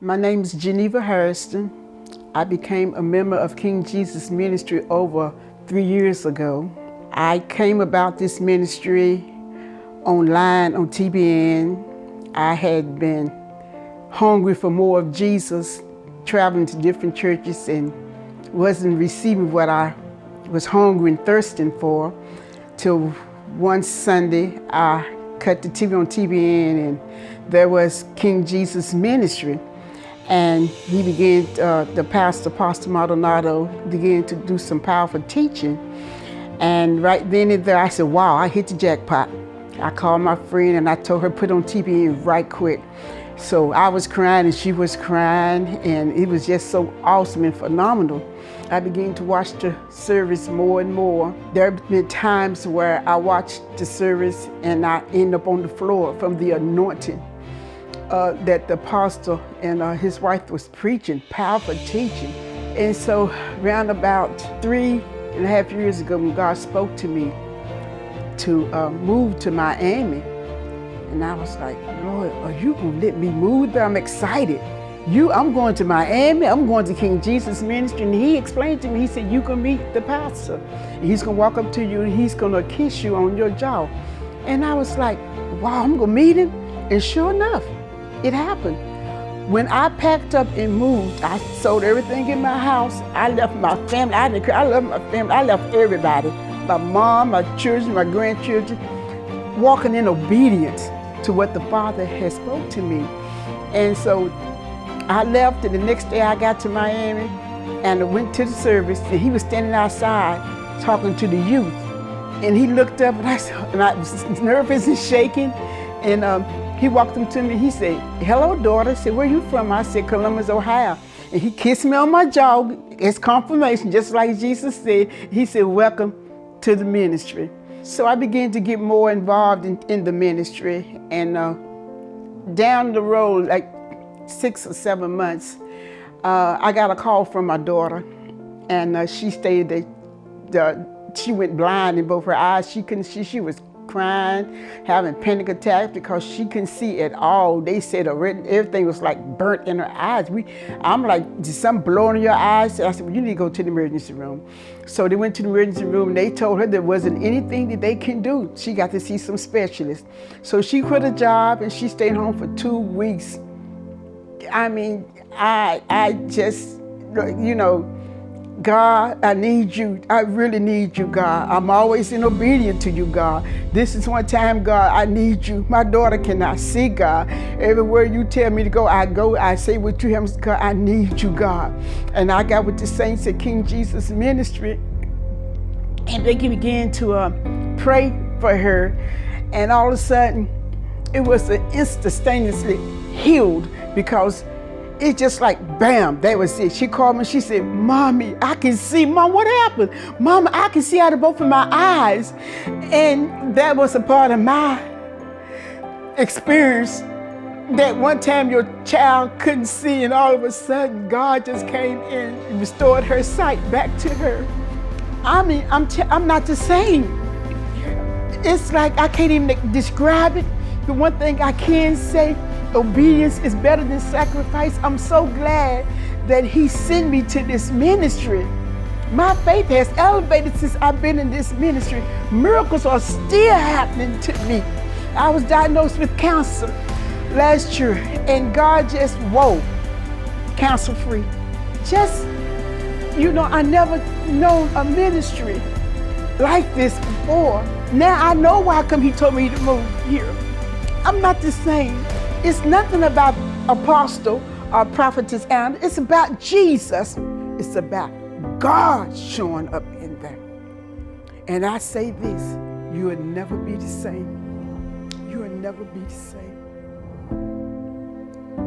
My name is Geneva Harrison. I became a member of King Jesus Ministry over 3 years ago. I came about this ministry online on TBN. I had been hungry for more of Jesus, traveling to different churches and wasn't receiving what I was hungry and thirsting for, till one Sunday I cut the TV on TBN and there was King Jesus Ministry. And he began, the pastor, Pastor Maldonado, began to do some powerful teaching. And right then and there, I said, wow, I hit the jackpot. I called my friend and I told her, put on TBN right quick. So I was crying and she was crying, and it was just so awesome and phenomenal. I began to watch the service more and more. There have been times where I watched the service and I end up on the floor from the anointing that the pastor and his wife was preaching, powerful teaching. And so around about 3.5 years ago, when God spoke to me to move to Miami, and I was like, Lord, are you gonna let me move there? I'm excited. I'm going to Miami, I'm going to King Jesus Ministry. And he explained to me, he said, you can meet the pastor. And he's gonna walk up to you and he's gonna kiss you on your jaw. And I was like, wow, I'm gonna meet him. And sure enough, it happened. When I packed up and moved, I sold everything in my house. I left my family. I love my family. I left everybody. My mom, my children, my grandchildren, walking in obedience to what the Father had spoke to me. And so I left, and the next day I got to Miami and I went to the service, and he was standing outside talking to the youth. And he looked up and I was nervous and shaking. And he walked up to me, he said, hello, daughter. I said, where you from? I said, Columbus, Ohio. And he kissed me on my jaw as confirmation, just like Jesus said. He said, welcome to the ministry. So I began to get more involved in the ministry. And down the road, like 6 or 7 months, I got a call from my daughter. And she stated that she went blind in both her eyes. She couldn't see, she was crying, having panic attacks because she couldn't see at all. They said everything was like burnt in her eyes. I'm like, did something blow in your eyes? I said, well, you need to go to the emergency room. So they went to the emergency room and they told her there wasn't anything that they can do. She got to see some specialists. So she quit her job and she stayed home for 2 weeks. I mean, I just, you know, God, I need you. I really need you, God. I'm always in obedience to you, God. This is one time, God, I need you. My daughter cannot see, God. Everywhere you tell me to go. I say what you have, God, I need you, God. And I got with the saints at King Jesus Ministry, and they began to pray for her. And all of a sudden, it was instantaneously healed, because it's just like, bam, that was it. She called me, she said, Mommy, I can see. Mom, what happened? Mama, I can see out of both of my eyes. And that was a part of my experience, that one time your child couldn't see, and all of a sudden God just came in and restored her sight back to her. I mean, I'm not the same. It's like I can't even describe it. The one thing I can say, obedience is better than sacrifice. I'm so glad that he sent me to this ministry. My faith has elevated since I've been in this ministry. Miracles are still happening to me. I was diagnosed with cancer last year, and God just, whoa, cancer free. Just, you know, I never known a ministry like this before. Now I know why come he told me to move here. I'm not the same. It's nothing about apostle or prophetess Anna. It's about Jesus. It's about God showing up in there. And I say this, you will never be the same. You will never be the same.